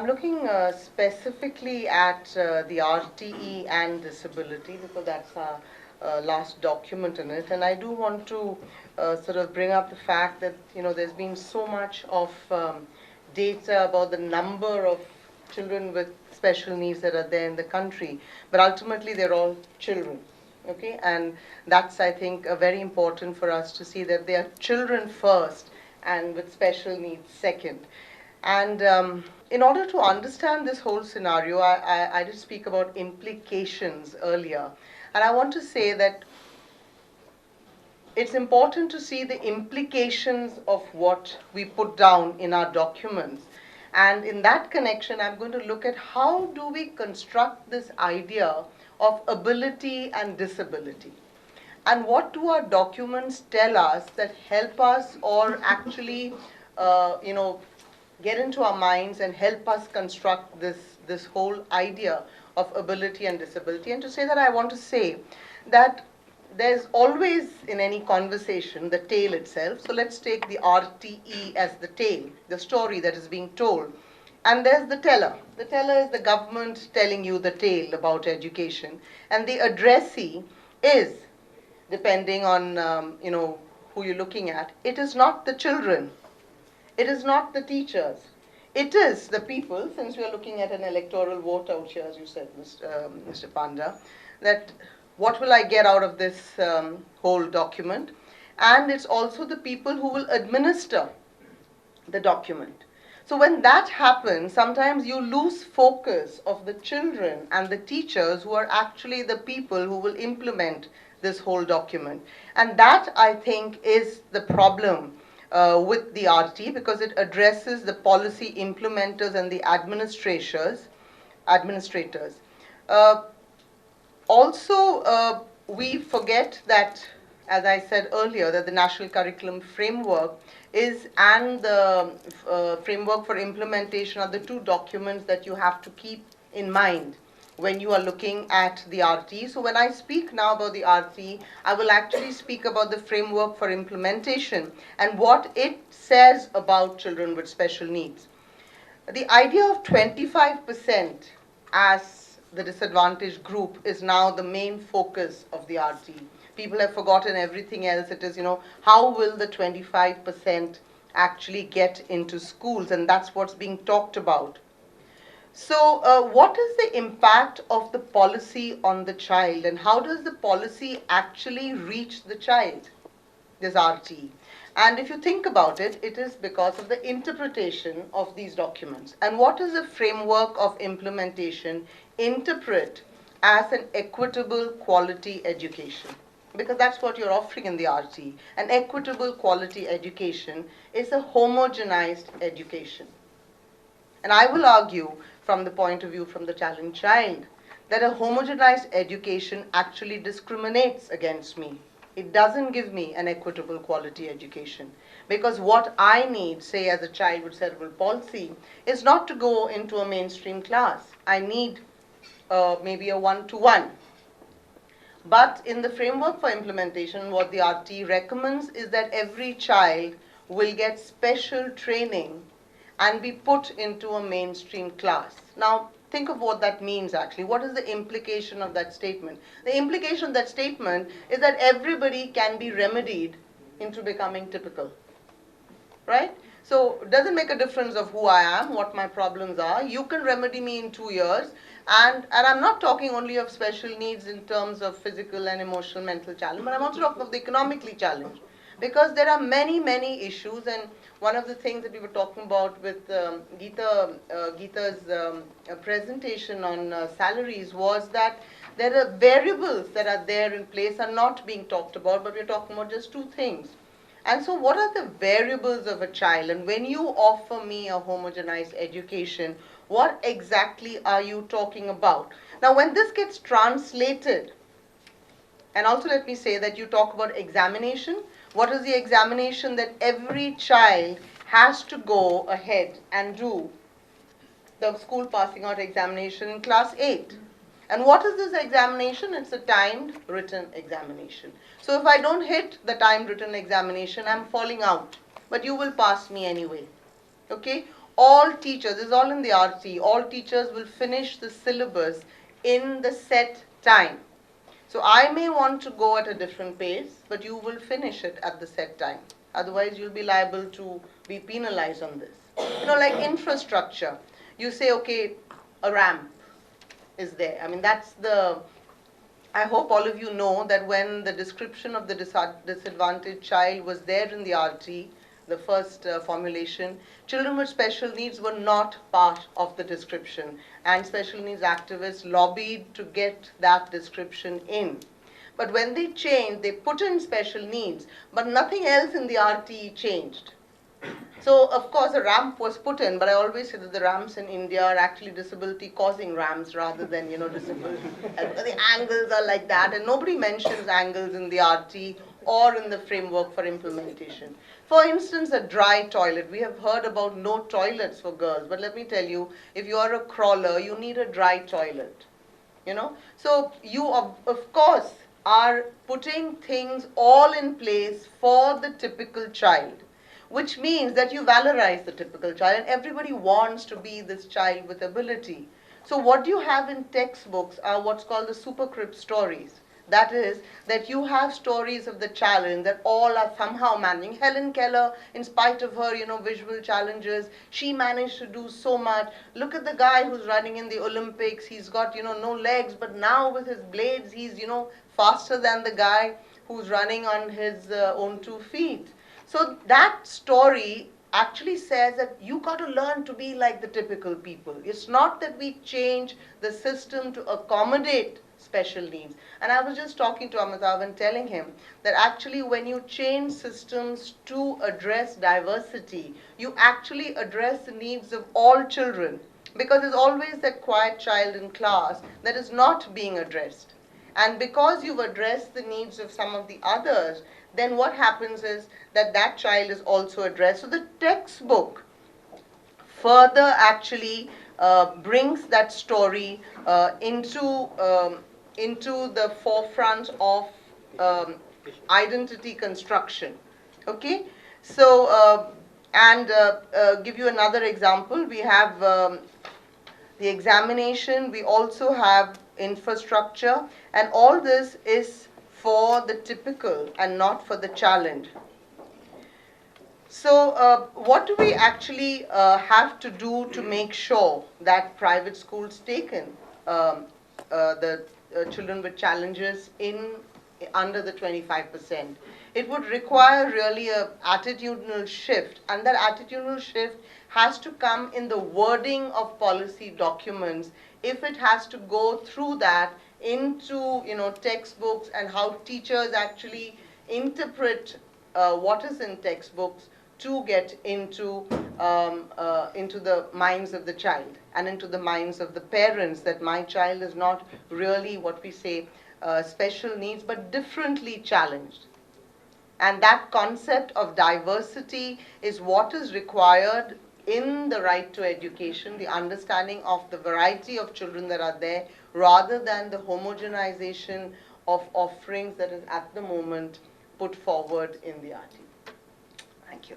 I'm looking specifically at the RTE and disability because that's our last document in it, and I do want to sort of bring up the fact that there's been so much of data about the number of children with special needs that are there in the country, but ultimately they're all children. Okay, and that's, I think, very important for us to see that they are children first and with special needs second. And in order to understand this whole scenario, I did speak about implications earlier. And I want to say that it's important to see the implications of what we put down in our documents. And in that connection, I'm going to look at how do we construct this idea of ability and disability. And what do our documents tell us that help us or actually, get into our minds and help us construct this whole idea of ability and disability. And to say that, I want to say that there's always in any conversation the tale itself. So let's take the RTE as the tale, the story that is being told. And there's the teller. The teller is the government telling you the tale about education. And the addressee is, depending on who you're looking at, it is not the children. It is not the teachers. It is the people, since we are looking at an electoral vote out here, as you said, Mr. Panda, that what will I get out of this whole document? And it's also the people who will administer the document. So when that happens, sometimes you lose focus of the children and the teachers who are actually the people who will implement this whole document. And that, I think, is the problem with the RT, because it addresses the policy implementers and the administrators. Also, we forget that, as I said earlier, that the National Curriculum Framework and the Framework for Implementation are the two documents that you have to keep in mind when you are looking at the RT. So when I speak now about the RT, I will actually speak about the Framework for Implementation and what it says about children with special needs. The idea of 25% as the disadvantaged group is now the main focus of the RT. People have forgotten everything else. It is, how will the 25% actually get into schools? And that's what's being talked about. So what is the impact of the policy on the child, and how does the policy actually reach the child, this RT? And if you think about it, it is because of the interpretation of these documents. And what does the Framework of Implementation interpret as an equitable quality education? Because that's what you're offering in the RT. An equitable quality education is a homogenized education. And I will argue, from the point of view from the challenged child, that a homogenized education actually discriminates against me. It doesn't give me an equitable quality education. Because what I need, say as a child with cerebral palsy, is not to go into a mainstream class. I need maybe a one-to-one. But in the Framework for Implementation, what the RT recommends is that every child will get special training and be put into a mainstream class. Now, think of what that means actually. What is the implication of that statement? The implication of that statement is that everybody can be remedied into becoming typical, right? So it doesn't make a difference of who I am, what my problems are. You can remedy me in 2 years. And I'm not talking only of special needs in terms of physical and emotional, mental challenge, but I'm also talking of the economically challenged. Because there are many, many issues, and one of the things that we were talking about with Geeta's presentation on salaries was that there are variables that are there in place are not being talked about, but we're talking about just two things. And so what are the variables of a child? And when you offer me a homogenized education, what exactly are you talking about? Now, when this gets translated, and also let me say that you talk about examination. What is the examination that every child has to go ahead and do? The school passing out examination in class 8. And what is this examination? It's a timed written examination. So if I don't hit the timed written examination, I'm falling out. But you will pass me anyway. Okay? all teachers, this is all in the RT, all teachers will finish the syllabus in the set time. So I may want to go at a different pace, but you will finish it at the set time. Otherwise, you'll be liable to be penalized on this. Like infrastructure. You say, okay, a ramp is there. I mean, I hope all of you know that when the description of the disadvantaged child was there in the RT, the first formulation, children with special needs were not part of the description, and special needs activists lobbied to get that description in. But when they changed, they put in special needs, but nothing else in the RT changed. So, of course, a ramp was put in, but I always say that the ramps in India are actually disability-causing ramps rather than, disability. The angles are like that, and nobody mentions angles in the RT or in the framework for implementation. For instance, a dry toilet. We have heard about no toilets for girls, but let me tell you, if you are a crawler, you need a dry toilet. So you, of course, are putting things all in place for the typical child, which means that you valorize the typical child, and everybody wants to be this child with ability. So what you have in textbooks are what's called the superscript stories. That is, that you have stories of the challenge that all are somehow managing. Helen Keller, in spite of her, visual challenges, she managed to do so much. Look at the guy who's running in the Olympics. He's got, no legs, but now with his blades, he's, faster than the guy who's running on his own 2 feet. So that story actually says that you got to learn to be like the typical people. It's not that we change the system to accommodate special needs. And I was just talking to Amitav and telling him that actually when you change systems to address diversity, you actually address the needs of all children, because there's always that quiet child in class that is not being addressed. And because you've addressed the needs of some of the others, then what happens is that that child is also addressed. So the textbook further actually brings that story into the forefront of identity construction. Okay? So, give you another example. We have the examination. We also have infrastructure. And all this is for the typical and not for the challenge. So what do we actually have to do to make sure that private schools take in the children with challenges under the 25%? It would require really a attitudinal shift, and that attitudinal shift has to come in the wording of policy documents if it has to go through that into textbooks and how teachers actually interpret what is in textbooks to get into the minds of the child and into the minds of the parents, that my child is not really what we say special needs but differently challenged. And that concept of diversity is what is required in the right to education, the understanding of the variety of children that are there, rather than the homogenization of offerings that is at the moment put forward in the RT. Thank you.